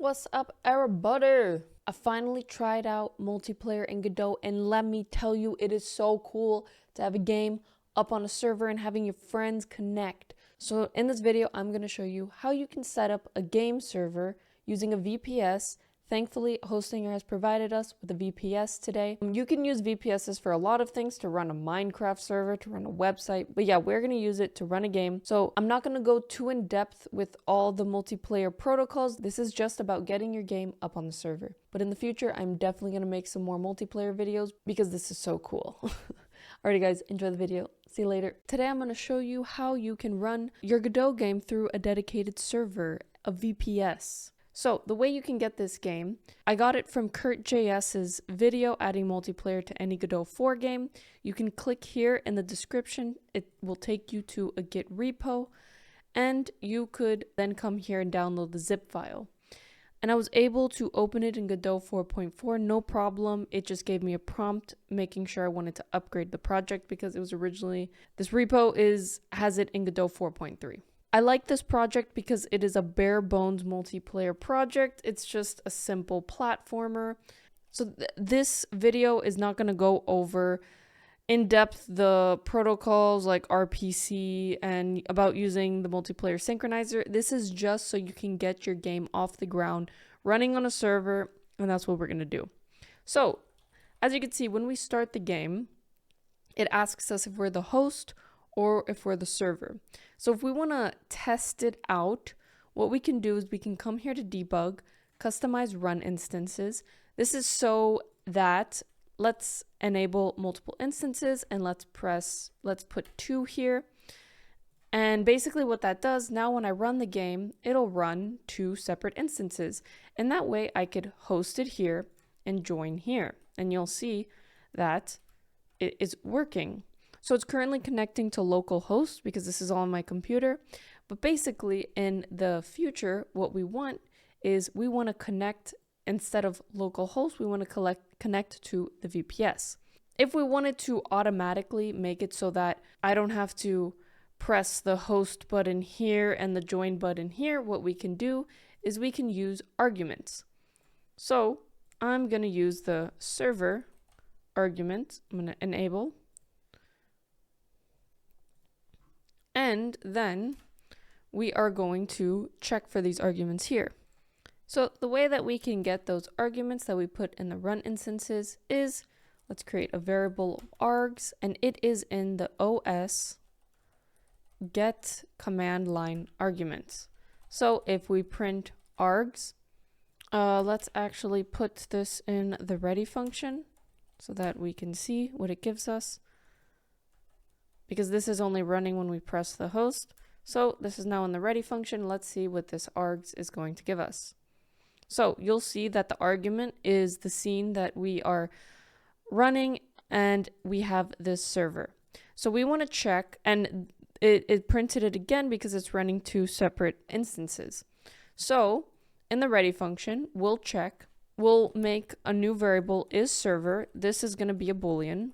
What's up, everybody? I finally tried out multiplayer in Godot, and let me tell you, it is so cool to have a game up on a server and having your friends connect. So in this video, I'm going to show you how you can set up a game server using a VPS. Thankfully, Hostname has provided us with a VPS today. You can use VPSs for a lot of things, to run a Minecraft server, to run a website, but yeah, we're going to use it to run a game. So I'm not going to go too in depth with all the multiplayer protocols. This is just about getting your game up on the server. But in the future, I'm definitely going to make some more multiplayer videos because this is so cool. Alrighty guys, enjoy the video. See you later. Today I'm going to show you how you can run your Godot game through a dedicated server, a VPS. So the way you can get this game, I got it from KurtJS's video adding multiplayer to any Godot 4 game. You can click here in the description. It will take you to a Git repo, and you could then come here and download the zip file. And I was able to open it in Godot 4.4, no problem. It just gave me a prompt making sure I wanted to upgrade the project because it was originally, this repo has it in Godot 4.3. I like this project because it is a bare bones multiplayer project. It's just a simple platformer. So this video is not going to go over in depth the protocols like RPC and about using the multiplayer synchronizer. This is just so you can get your game off the ground, running on a server, and that's what we're going to do. So as you can see, when we start the game, it asks us if we're the host or if we're the server. So if we want to test it out, what we can do is we can come here to debug, customize run instances. This is so that let's enable multiple instances, and let's put 2 here. And basically what that does, now when I run the game, it'll run 2 separate instances. And that way I could host it here and join here. And you'll see that it is working. So it's currently connecting to localhost because this is all on my computer. But basically in the future, what we want is we want to connect, instead of localhost, we want to connect to the VPS. If we wanted to automatically make it so that I don't have to press the host button here and the join button here, what we can do is we can use arguments. So I'm going to use the server argument. I'm going to enable. And then we are going to check for these arguments here. So the way that we can get those arguments that we put in the run instances is, let's create a variable args, and it is in the OS get command line arguments. So if we print args, let's actually put this in the ready function so that we can see what it gives us, because this is only running when we press the host. So this is now in the ready function. Let's see what this args is going to give us. So you'll see that the argument is the scene that we are running, and we have this server. So we want to check, and it printed it again because it's running 2 separate instances. So in the ready function, we'll check, we'll make a new variable is server. This is going to be a Boolean.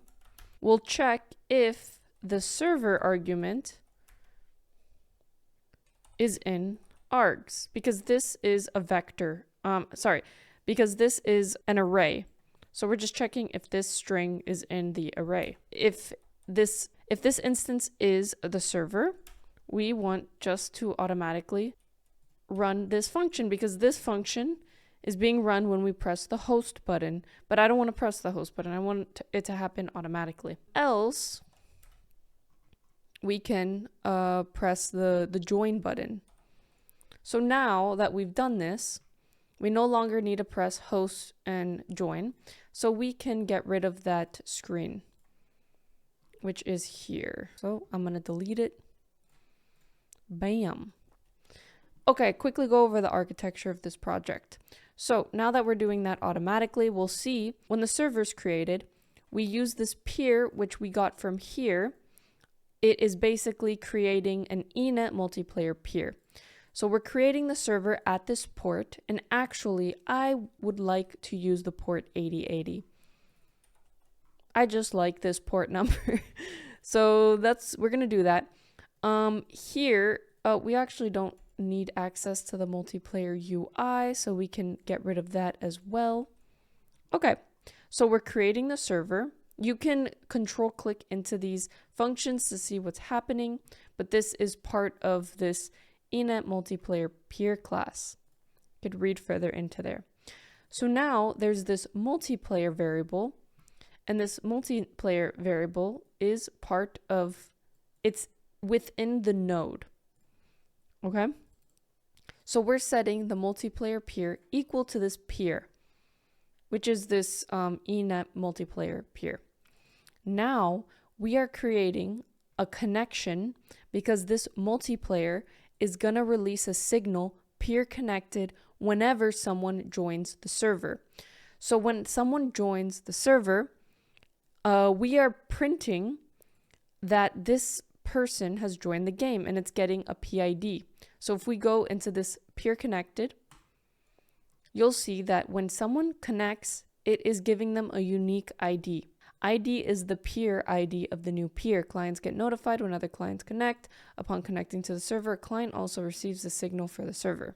We'll check if the server argument is in args, because this is a vector. Because this is an array. So we're just checking if this string is in the array. If this instance is the server, we want just to automatically run this function, because this function is being run when we press the host button. But I don't want to press the host button. I want it to happen automatically. Else we can press the join button. So now that we've done this, we no longer need to press host and join. So we can get rid of that screen, which is here. So I'm going to delete it. Bam. Okay, quickly go over the architecture of this project. So now that we're doing that automatically, we'll see when the server's created, we use this peer, which we got from here. It is basically creating an eNet multiplayer peer. So we're creating the server at this port, and actually I would like to use the port 8080. I just like this port number. So we're gonna do that. Here, we actually don't need access to the multiplayer UI, so we can get rid of that as well. Okay, so we're creating the server. You can control click into these functions to see what's happening, but this is part of this eNet multiplayer peer class. You could read further into there. So now there's this multiplayer variable, and this multiplayer variable is part of, it's within the node. Okay, so we're setting the multiplayer peer equal to this peer, which is this eNet multiplayer peer. Now we are creating a connection because this multiplayer is going to release a signal peer connected whenever someone joins the server. So when someone joins the server, we are printing that this person has joined the game and it's getting a PID. So if we go into this peer connected, you'll see that when someone connects, it is giving them a unique ID. ID is the peer ID of the new peer. Clients get notified when other clients connect. Upon connecting to the server, a client also receives the signal for the server.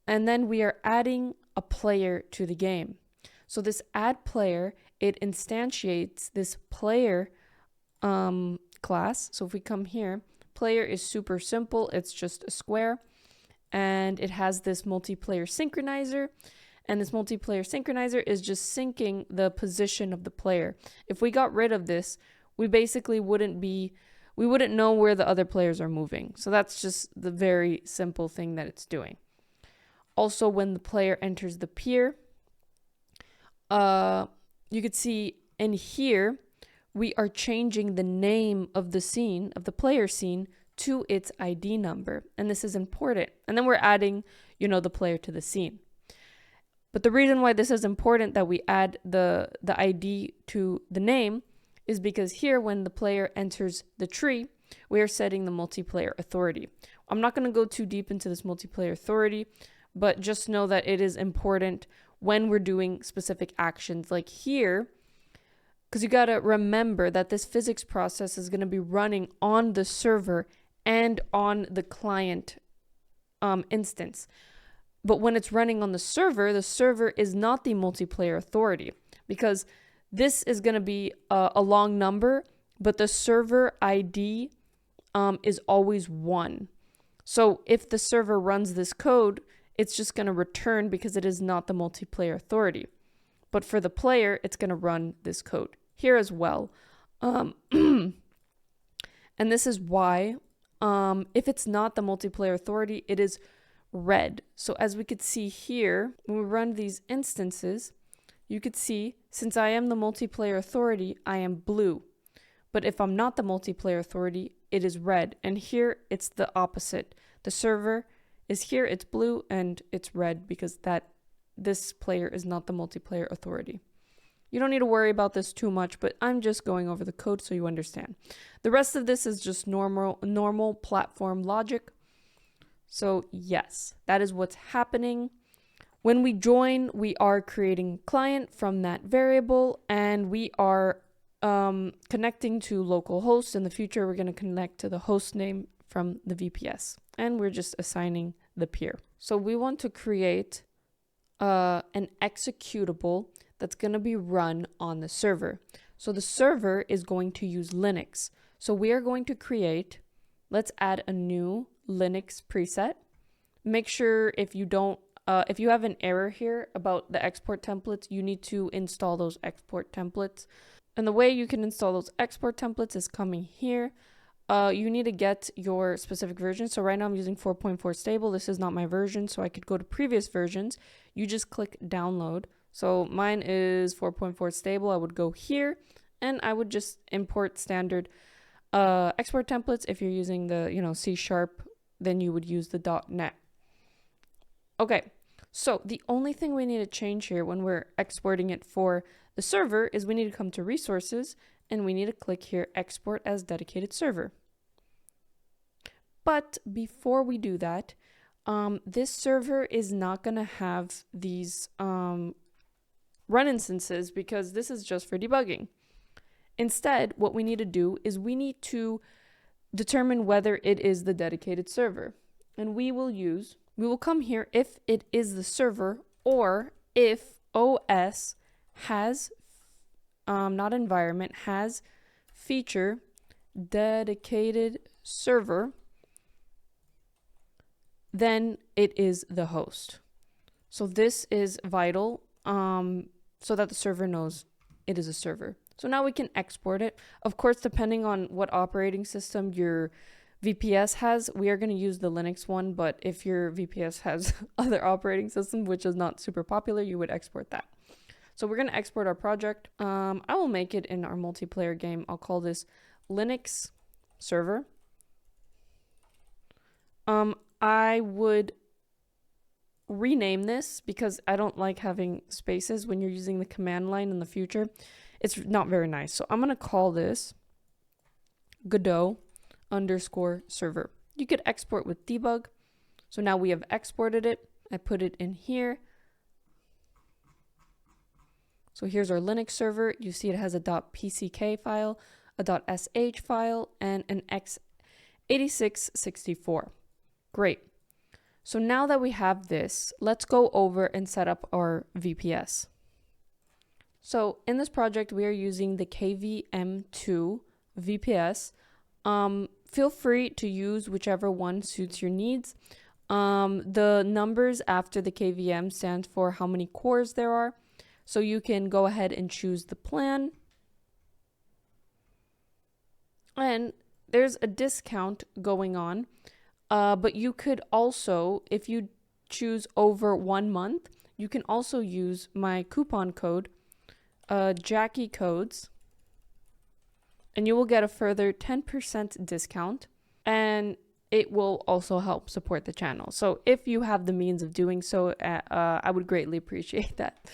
And then we are adding a player to the game. So this add player, it instantiates this player class. So if we come here, player is super simple. It's just a square, and it has this multiplayer synchronizer, and this multiplayer synchronizer is just syncing the position of the player. If we got rid of this, we basically wouldn't know where the other players are moving. So that's just the very simple thing that it's doing. Also, when the player enters the peer, you could see in here, we are changing the name of the scene, of the player scene, to its ID number. And this is important. And then we're adding, the player to the scene. But the reason why this is important that we add the ID to the name is because here, when the player enters the tree, we are setting the multiplayer authority. I'm not going to go too deep into this multiplayer authority, but just know that it is important when we're doing specific actions like here, because you got to remember that this physics process is going to be running on the server and on the client instance. But when it's running on the server is not the multiplayer authority, because this is going to be a long number, but the server ID is always 1. So if the server runs this code, it's just going to return because it is not the multiplayer authority. But for the player, it's going to run this code here as well. And this is why, if it's not the multiplayer authority, it is red. So as we could see here, when we run these instances, you could see, since I am the multiplayer authority, I am blue. But if I'm not the multiplayer authority, it is red. And here, it's the opposite. The server is here, it's blue, and it's red because this player is not the multiplayer authority. You don't need to worry about this too much, but I'm just going over the code so you understand. The rest of this is just normal platform logic. So yes, that is what's happening. When we join, we are creating client from that variable, and we are connecting to local hosts. In the future, we're going to connect to the host name from the VPS, and we're just assigning the peer. So we want to create an executable that's going to be run on the server. So the server is going to use Linux. So we are going to create, let's add a new Linux preset. Make sure if you have an error here about the export templates, you need to install those export templates. And the way you can install those export templates is coming here. You need to get your specific version. So right now I'm using 4.4 stable. This is not my version, so I could go to previous versions. You just click download. So mine is 4.4 stable. I would go here and I would just import standard export templates. If you're using the C#, then you would use the .NET. Okay, so the only thing we need to change here when we're exporting it for the server is we need to come to resources and we need to click here, export as dedicated server. But before we do that, this server is not going to have these run instances because this is just for debugging. Instead, what we need to do is we need to determine whether it is the dedicated server. And we will come here if it is the server, or if OS has, not environment, has feature dedicated server, then it is the host. So this is vital, so that the server knows it is a server. So now we can export it. Of course, depending on what operating system your VPS has, we are going to use the Linux one, but if your VPS has other operating system, which is not super popular, you would export that. So we're going to export our project. I will make it in our multiplayer game. I'll call this Linux server. I would rename this because I don't like having spaces when you're using the command line in the future. It's not very nice. So I'm going to call this Godot _ server. You could export with debug. So now we have exported it. I put it in here. So here's our Linux server. You see it has a .pck file, a .sh file, and an x86-64. Great. So now that we have this, let's go over and set up our VPS. So in this project, we are using the KVM2 VPS. Feel free to use whichever one suits your needs. The numbers after the KVM stands for how many cores there are. So you can go ahead and choose the plan. And there's a discount going on. But you could also, if you choose over 1 month, you can also use my coupon code, Jackie Codes, and you will get a further 10% discount, and it will also help support the channel. So if you have the means of doing so, I would greatly appreciate that.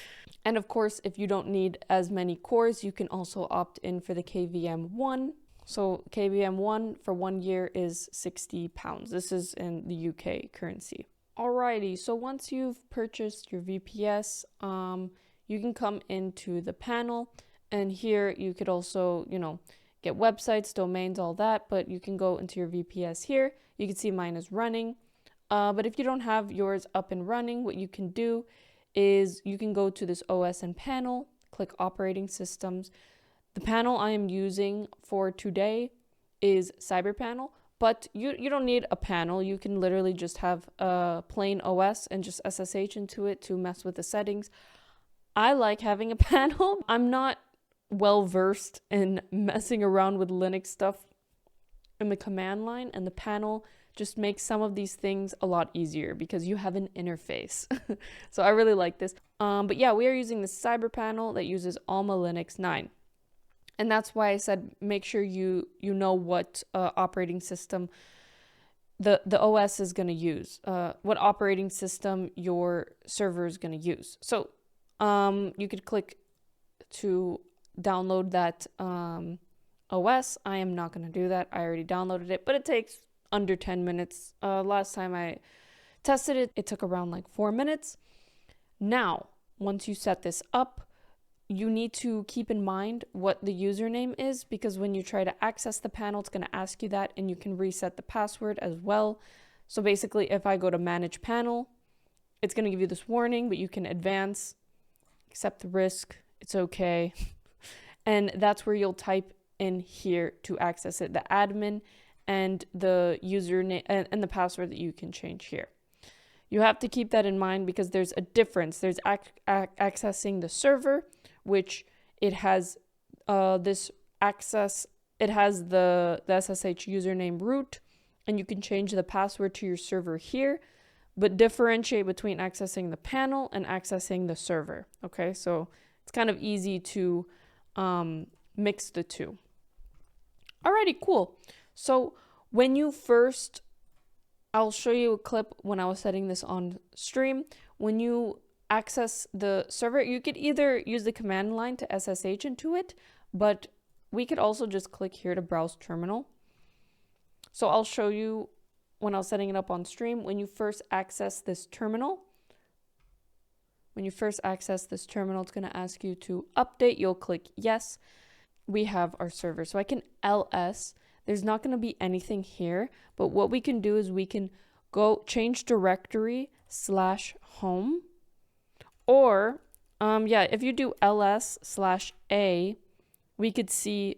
And of course, if you don't need as many cores, you can also opt in for the KVM1. So KVM1 for 1 year is £60. This is in the UK currency. Alrighty, so once you've purchased your VPS, you can come into the panel, and here you could also, get websites, domains, all that, but you can go into your VPS here. You can see mine is running. But if you don't have yours up and running, what you can do is you can go to this OS and panel, click operating systems. The panel I am using for today is CyberPanel, but you don't need a panel. You can literally just have a plain OS and just SSH into it to mess with the settings. I like having a panel. I'm not well versed in messing around with Linux stuff in the command line, and the panel just makes some of these things a lot easier because you have an interface. So I really like this. But yeah, we are using the CyberPanel that uses Alma Linux 9. And that's why I said make sure you know what operating system the OS is going to use, what operating system your server is going to use. So you could click to download that OS. I am not going to do that. I already downloaded it, but it takes under 10 minutes. Last time I tested it, it took around like 4 minutes. Now, once you set this up, you need to keep in mind what the username is, because when you try to access the panel, it's going to ask you that, and you can reset the password as well. So basically, if I go to manage panel, it's going to give you this warning, but you can advance, accept the risk, it's okay. And that's where you'll type in here to access it, the admin and the username and the password that you can change here. You have to keep that in mind because there's a difference. There's accessing the server, which it has this access, it has the SSH username root, and you can change the password to your server here, but differentiate between accessing the panel and accessing the server. Okay, so it's kind of easy to mix the two. Alrighty, cool. So when you first, I'll show you a clip when I was setting this on stream. When you access the server, you could either use the command line to SSH into it, but we could also just click here to browse terminal. So I'll show you when I was setting it up on stream. When you first access this terminal, it's going to ask you to update. You'll click yes. We have our server. So I can ls there's not going to be anything here, but what we can do is we can go change directory /home, or if you do ls/a, we could see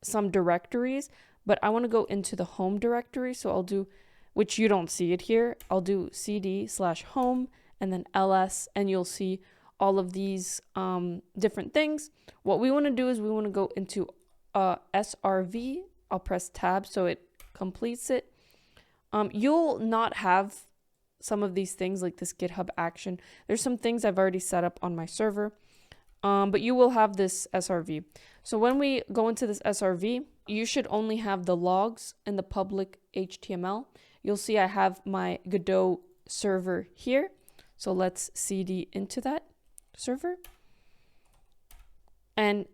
some directories, but I want to go into the home directory, so I'll do, which you don't see it here, I'll do cd/home and then ls, and you'll see all of these different things. What we want to do is we want to go into srv. I'll press tab so it completes it. You'll not have some of these things like this GitHub action. There's some things I've already set up on my server, but you will have this SRV. So when we go into this SRV, you should only have the logs and the public HTML. You'll see I have my Godot server here. So let's cd into that server. And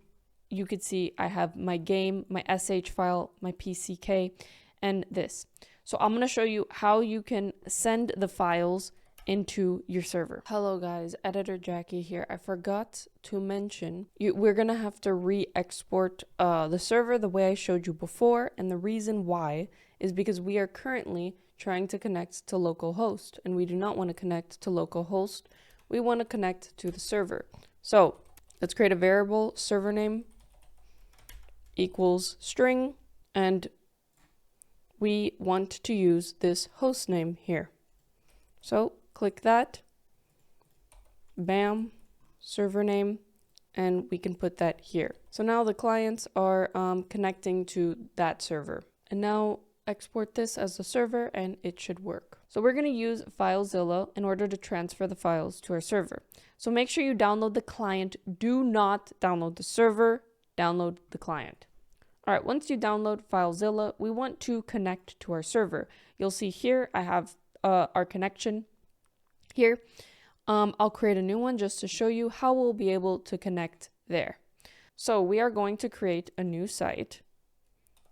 you could see I have my game, my sh file, my pck, and this. So I'm going to show you how you can send the files into your server. Hello guys, Editor Jackie here. I forgot to mention, we're going to have to re-export the server the way I showed you before, and the reason why is because we are currently trying to connect to localhost, and we do not want to connect to localhost. We want to connect to the server. So let's create a variable, server name equals string, and we want to use this host name here. So click that, bam, server name, and we can put that here. So now the clients are connecting to that server. And now export this as a server and it should work. So we're going to use FileZilla in order to transfer the files to our server. So make sure you download the client. Do not download the server, download the client. All right, once you download FileZilla, we want to connect to our server. You'll see here I have our connection here. I'll create a new one just to show you how we'll be able to connect there. So we are going to create a new site.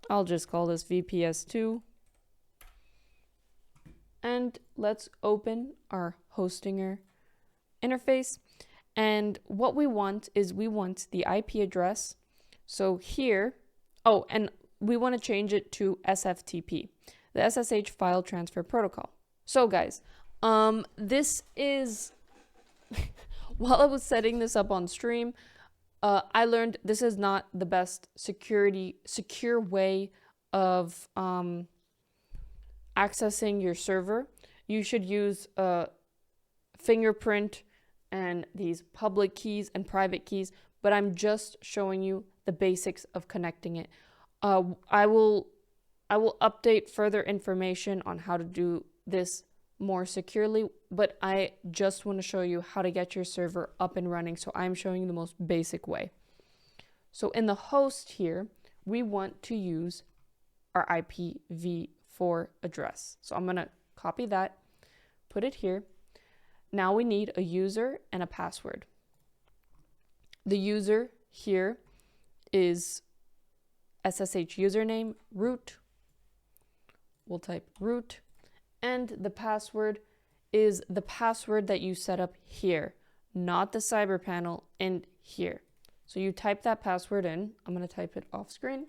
I'll just call this VPS2. And let's open our hostinger interface. And what we want is we want the IP address. So here, oh, and we want to change it to SFTP, the SSH File Transfer Protocol. So guys, this is, while I was setting this up on stream, I learned this is not the best secure way of accessing your server. You should use fingerprint and these public keys and private keys, but I'm just showing you the basics of connecting it. I will update further information on how to do this more securely, but I just want to show you how to get your server up and running. So I'm showing you the most basic way. So in the host here, we want to use our IPv4 address. So I'm going to copy that, put it here. Now we need a user and a password. The user here is SSH username root. We'll type root. And the password is the password that you set up here, not the cyber panel, and here. So you type that password in. I'm going to type it off screen.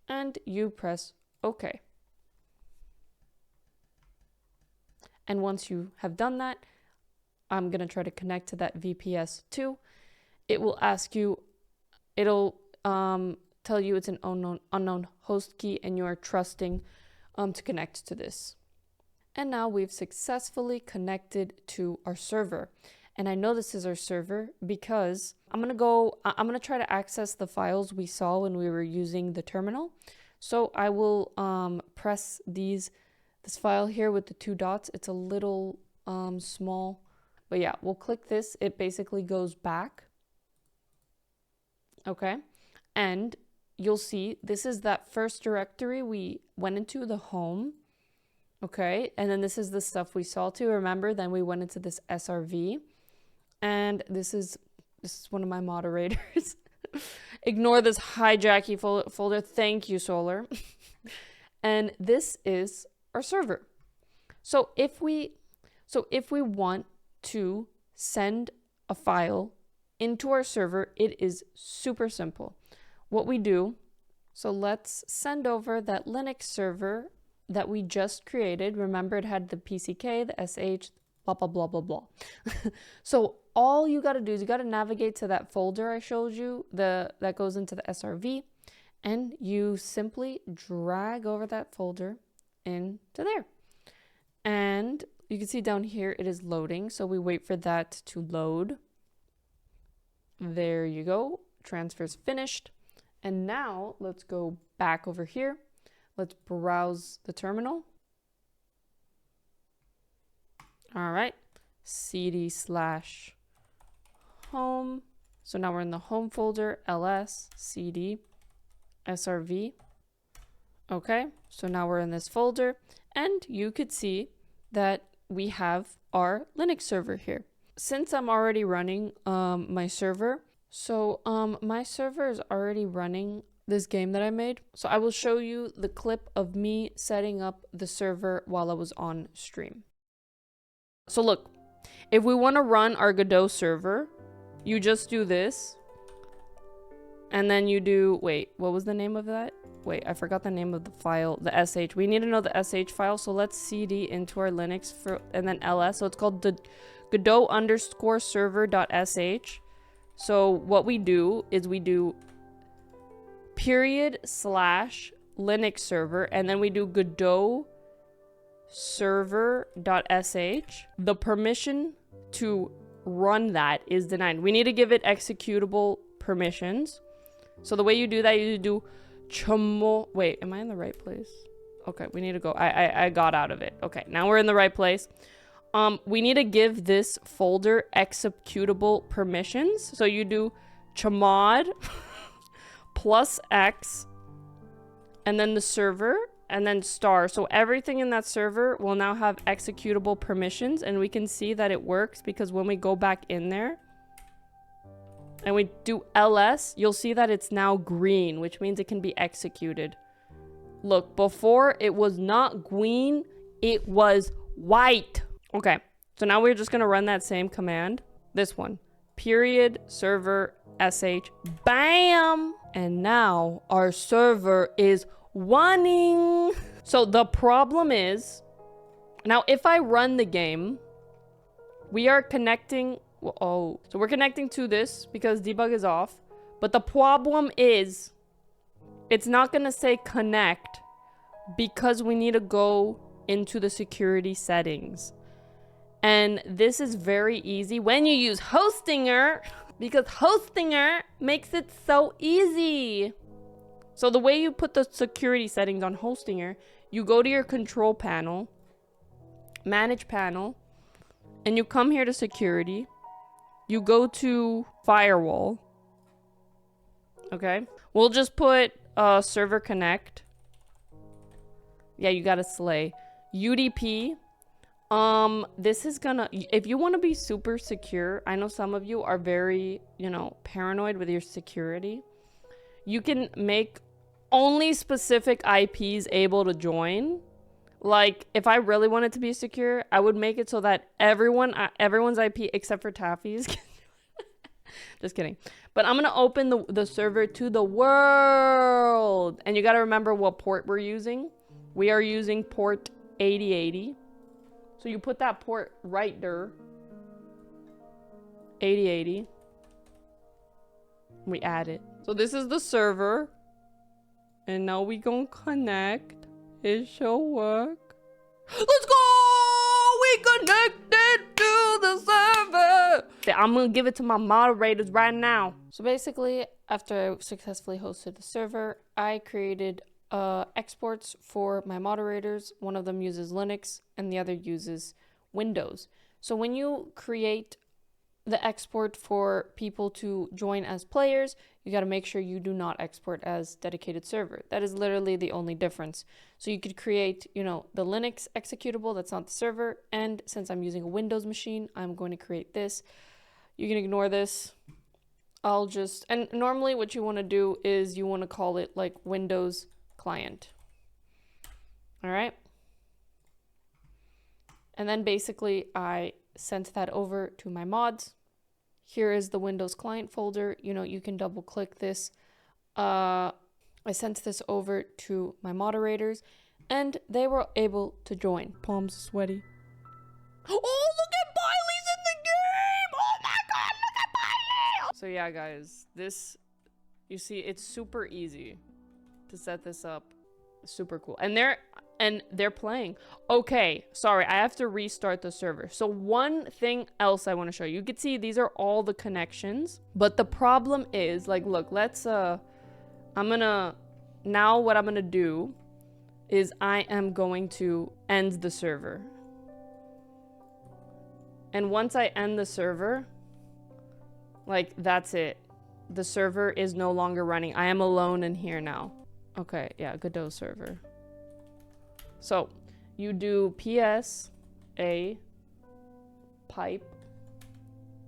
And you press OK. And once you have done that, I'm going to try to connect to that VPS2. It will ask you, it'll tell you it's an unknown host key and you are trusting to connect to this. And now we've successfully connected to our server. And I know this is our server because I'm going to try to access the files we saw when we were using the terminal. So I will press this file here with the 2 dots. It's a little small, but yeah, we'll click this. It basically goes back. Okay. And you'll see this is that first directory we went into, the home. Okay. And then this is the stuff we saw too. Remember, then we went into this SRV. And this is one of my moderators. Ignore this hijacky folder. Thank you, Solar. And this is our server. So if we want to send a file into our server, it is super simple. What we do, so let's send over that Linux server that we just created. Remember, it had the PCK, the SH, blah, blah, blah, blah, blah. So all you got to do is you got to navigate to that folder I showed you, that goes into the SRV, and you simply drag over that folder into there. And you can see down here, it is loading. So we wait for that to load. There you go. Transfer's finished. And now let's go back over here. Let's browse the terminal. All right. cd/home. So now we're in the home folder, ls, cd, srv. Okay. So now we're in this folder, and you could see that we have our Linux server here. Since I'm already running my server, my server is already running this game that I made. So I will show you the clip of me setting up the server while I was on stream. So look, if we want to run our Godot server, you just do this. And then you do, wait, what was the name of that? Wait, I forgot the name of the file, the sh. We need to know the sh file. So let's cd into our Linux and then ls. So it's called the Godot_server.sh. So what we do is we do /Linux server, and then we do Godot server.sh. The permission to run that is denied. We need to give it executable permissions. So the way you do that, you do wait, am I in the right place? Okay, we need to go. I got out of it. Okay, now we're in the right place. We need to give this folder executable permissions. So you do chmod +x and then the server and then star. So everything in that server will now have executable permissions, and we can see that it works because when we go back in there and we do ls, you'll see that it's now green, which means it can be executed. Look, before it was not green, it was white. Okay, so now we're just gonna run that same command. This one, /server sh, bam! And now our server is running. So the problem is, now if I run the game, we are connecting, so we're connecting to this because debug is off. But the problem is, it's not gonna say connect because we need to go into the security settings. And this is very easy when you use Hostname, because Hostname makes it so easy. So the way you put the security settings on Hostname, you go to your control panel, manage panel, and you come here to security. You go to firewall. Okay. We'll just put server connect. Yeah, you gotta slay. UDP. This is gonna, if you want to be super secure, I know some of you are very, paranoid with your security. You can make only specific IPs able to join. Like, if I really wanted to be secure, I would make it so that everyone's IP except for Taffy's. Just kidding. But I'm gonna open the server to the world. And you gotta remember what port we're using. We are using port 8080. So you put that port right there. 8080. We add it. So this is the server. And now we gonna connect. It should work. Let's go! We connected to the server! I'm gonna give it to my moderators right now. So basically, after I successfully hosted the server, I created exports for my moderators. One of them uses Linux and the other uses Windows. So when you create the export for people to join as players, you got to make sure you do not export as dedicated server. That is literally the only difference. So you could create, the Linux executable that's not the server. And since I'm using a Windows machine, I'm going to create this. You can ignore this. And normally what you want to do is you want to call it like Windows client. All right. And then basically I sent that over to my mods Here is the Windows client folder. You know, you can double click this. I sent this over to my moderators and they were able to join. Palms sweaty. Oh, look at Biley's in the game! Oh my god, look at Biley! So yeah, guys, this, you see, it's super easy to set this up. Super cool. And they're playing. Okay, sorry, I have to restart the server. So one thing else I want to show you. You can see these are all the connections, but the problem is, like, look, let's now what I'm gonna do is I am going to end the server. And once I end the server, like, that's it. The server is no longer running. I am alone in here now. Okay, yeah, Godot server. So, you do PS, A, pipe,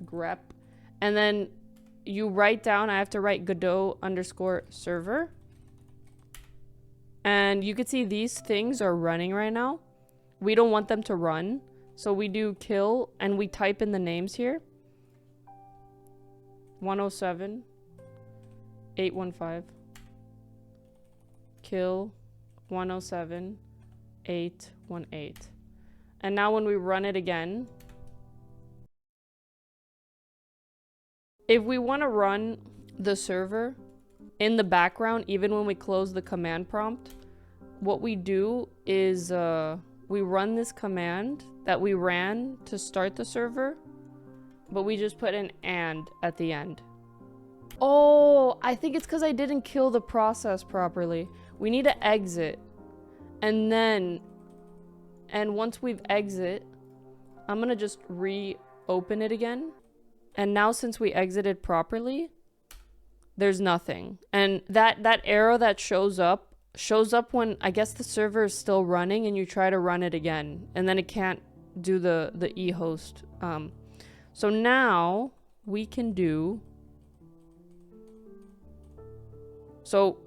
grep, and then you write down, I have to write Godot underscore server. And you can see these things are running right now. We don't want them to run. So we do kill, and we type in the names here. 107, 815. Kill, 107, 818. And now when we run it again, if we want to run the server in the background, even when we close the command prompt, what we do is we run this command that we ran to start the server, but we just put an and at the end. Oh, I think it's because I didn't kill the process properly. We need to exit. And once we've exit, I'm gonna just reopen it again. And now since we exited properly, there's nothing. And that arrow that shows up when, I guess, the server is still running and you try to run it again. And then it can't do the eHost. So now we can do... So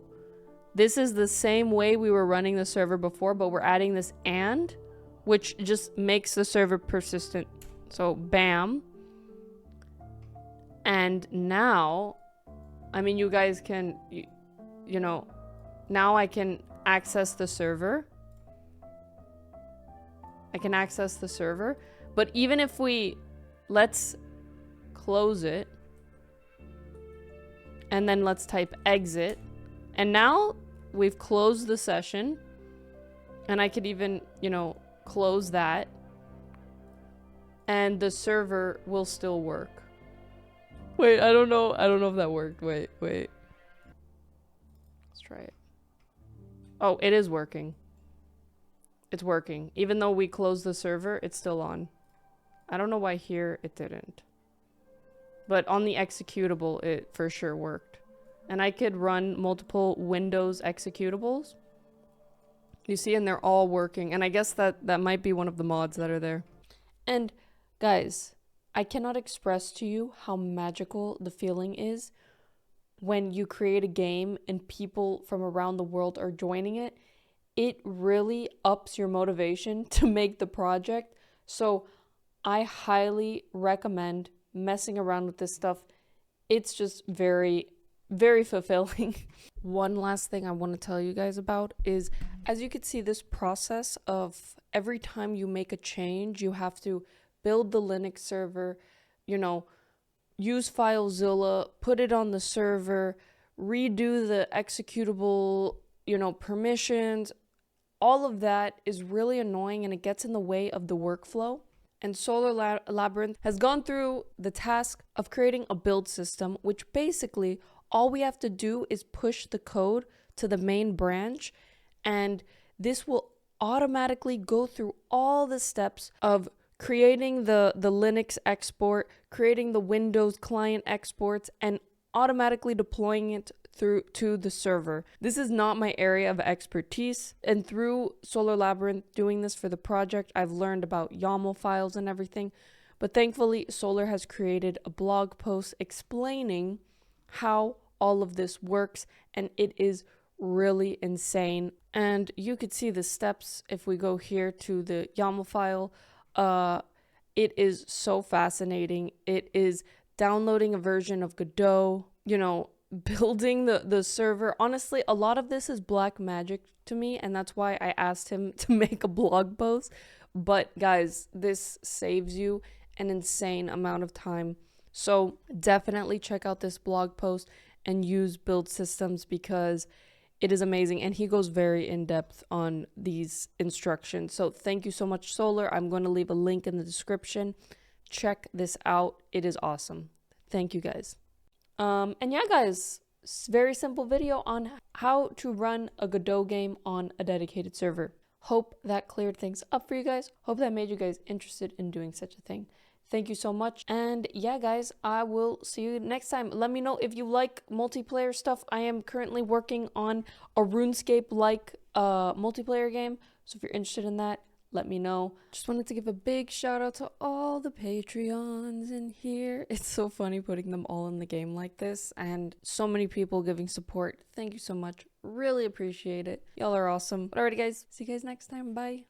this is the same way we were running the server before, but we're adding this and, which just makes the server persistent. So bam. And now, I mean, you guys can, you know, now I can access the server. I can access the server. But even if we, let's close it. And then let's type exit. And now we've closed the session. And I could even, you know, close that. And the server will still work. Wait, I don't know if that worked. Wait. Let's try it. Oh, it is working. It's working. Even though we closed the server, it's still on. I don't know why here it didn't. But on the executable, it for sure worked. And I could run multiple Windows executables. You see, and they're all working. And I guess that might be one of the mods that are there. And guys, I cannot express to you how magical the feeling is when you create a game and people from around the world are joining it. It really ups your motivation to make the project. So I highly recommend messing around with this stuff. It's just very, very fulfilling. One last thing I want to tell you guys about is, as you can see, this process of every time you make a change, you have to build the Linux server, you know, use FileZilla, put it on the server, redo the executable, you know, permissions. All of that is really annoying and it gets in the way of the workflow. And Solar Labyrinth has gone through the task of creating a build system, which basically all we have to do is push the code to the main branch, and this will automatically go through all the steps of creating the Linux export, creating the Windows client exports, and automatically deploying it through to the server. This is not my area of expertise, and through Solar Labyrinth doing this for the project, I've learned about YAML files and everything. But thankfully, Solar has created a blog post explaining how all of this works, and it is really insane. And you could see the steps if we go here to the YAML file. It is so fascinating. It is downloading a version of Godot, you know, building the server. Honestly, a lot of this is black magic to me, and that's why I asked him to make a blog post. But guys, this saves you an insane amount of time. So definitely check out this blog post and use build systems because it is amazing. And he goes very in depth on these instructions. So thank you so much, Solar. I'm going to leave a link in the description. Check this out. It is awesome. Thank you guys. And yeah, guys, very simple video on how to run a Godot game on a dedicated server. Hope that cleared things up for you guys. Hope that made you guys interested in doing such a thing. Thank you so much. And yeah, guys, I will see you next time. Let me know if you like multiplayer stuff. I am currently working on a RuneScape-like multiplayer game. So if you're interested in that, let me know. Just wanted to give a big shout out to all the Patreons in here. It's so funny putting them all in the game like this and so many people giving support. Thank you so much. Really appreciate it. Y'all are awesome. But alrighty, guys. See you guys next time. Bye.